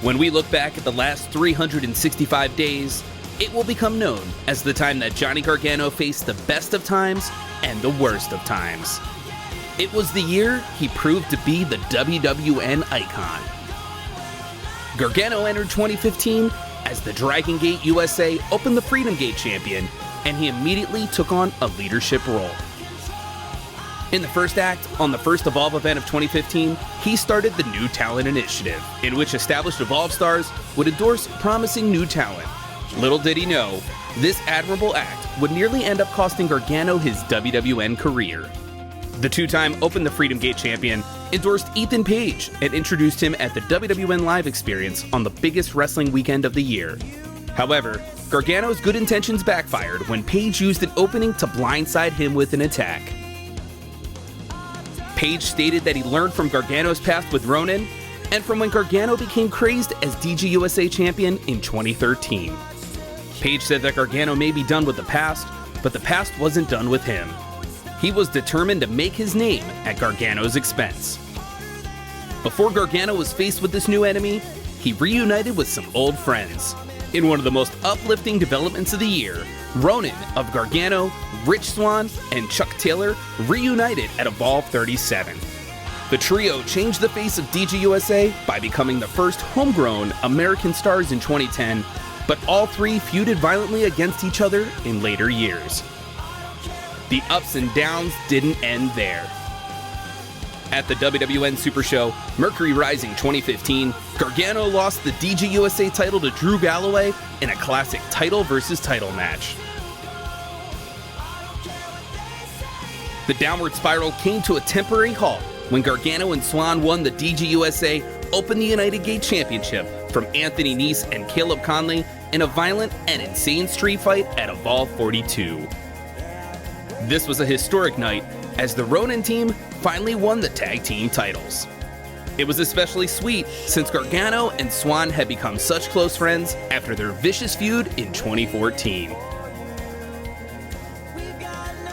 When we look back at the last 365 days, it will become known as the time that Johnny Gargano faced the best of times and the worst of times. It was the year he proved to be the WWN icon. Gargano entered 2015 as the Dragon Gate USA Open the Freedom Gate champion, and he immediately took on a leadership role. In the first act, on the first EVOLVE event of 2015, he started the New Talent Initiative, in which established EVOLVE stars would endorse promising new talent. Little did he know, this admirable act would nearly end up costing Gargano his WWN career. The two-time Open the Freedom Gate champion endorsed Ethan Page and introduced him at the WWNLive experience on the biggest wrestling weekend of the year. However, Gargano's good intentions backfired when Page used an opening to blindside him with an attack. Page stated that he learned from Gargano's past with Ronin and from when Gargano became crazed as DGUSA champion in 2013. Page said that Gargano may be done with the past, but the past wasn't done with him. He was determined to make his name at Gargano's expense. Before Gargano was faced with this new enemy, he reunited with some old friends. In one of the most uplifting developments of the year, Ronin of Gargano, Rich Swann, and Chuck Taylor reunited at EVOLVE 37. The trio changed the face of DGUSA by becoming the first homegrown American stars in 2010, but all three feuded violently against each other in later years. The ups and downs didn't end there. At the WWN Super Show, Mercury Rising 2015, Gargano lost the DGUSA title to Drew Galloway in a classic title versus title match. The downward spiral came to a temporary halt when Gargano and Swann won the DGUSA Open the United Gate Championship from Anthony Nese and Caleb Konley in a violent and insane street fight at EVOLVE 42. This was a historic night as the Ronin team finally won the tag team titles. It was especially sweet since Gargano and Swann had become such close friends after their vicious feud in 2014.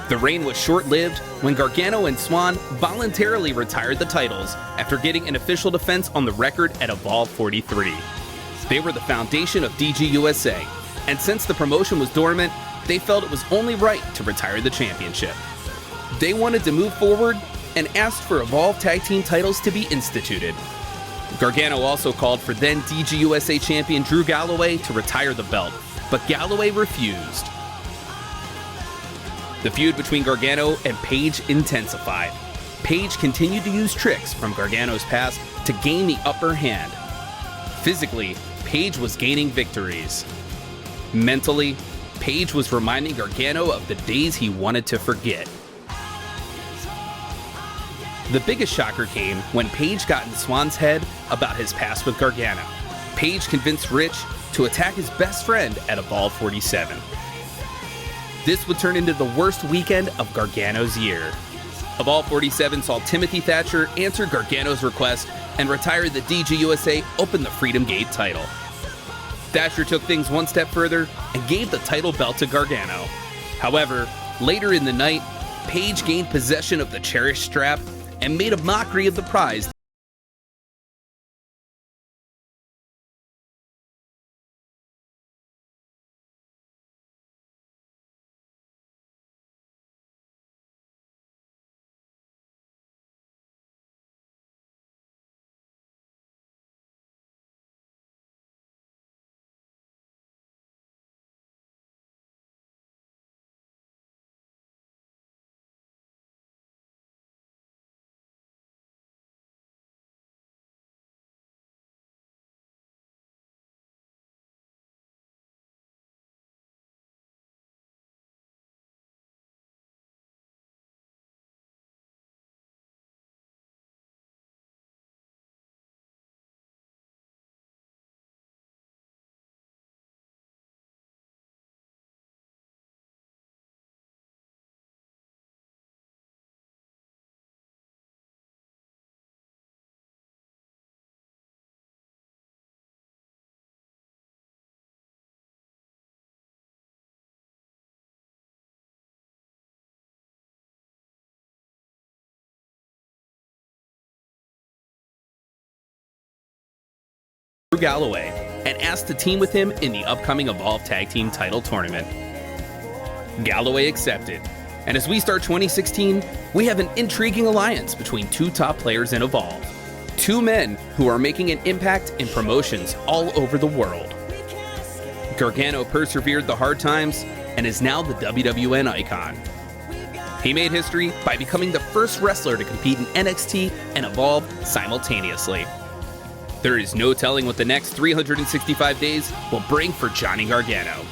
The reign was short-lived when Gargano and Swann voluntarily retired the titles after getting an official defense on the record at EVOLVE 43. They were the foundation of DGUSA, and since the promotion was dormant, they felt it was only right to retire the championship. They wanted to move forward and asked for EVOLVE Tag Team titles to be instituted. Gargano also called for then DGUSA champion Drew Galloway to retire the belt, but Galloway refused. The feud between Gargano and Page intensified. Page continued to use tricks from Gargano's past to gain the upper hand. Physically, Page was gaining victories. Mentally, Page was reminding Gargano of the days he wanted to forget. The biggest shocker came when Page got in Swann's head about his past with Gargano. Page convinced Rich to attack his best friend at EVOLVE 47. This would turn into the worst weekend of Gargano's year. EVOLVE 47 saw Timothy Thatcher answer Gargano's request and retire the DGUSA Open the Freedom Gate title. Thatcher took things one step further and gave the title belt to Gargano. However, later in the night, Page gained possession of the cherished strap and made a mockery of the prize Galloway and asked to team with him in the upcoming EVOLVE Tag Team title tournament. Galloway accepted, and as we start 2016, we have an intriguing alliance between two top players in EVOLVE. Two men who are making an impact in promotions all over the world. Gargano persevered the hard times and is now the WWN icon. He made history by becoming the first wrestler to compete in NXT and EVOLVE simultaneously. There is no telling what the next 365 days will bring for Johnny Gargano.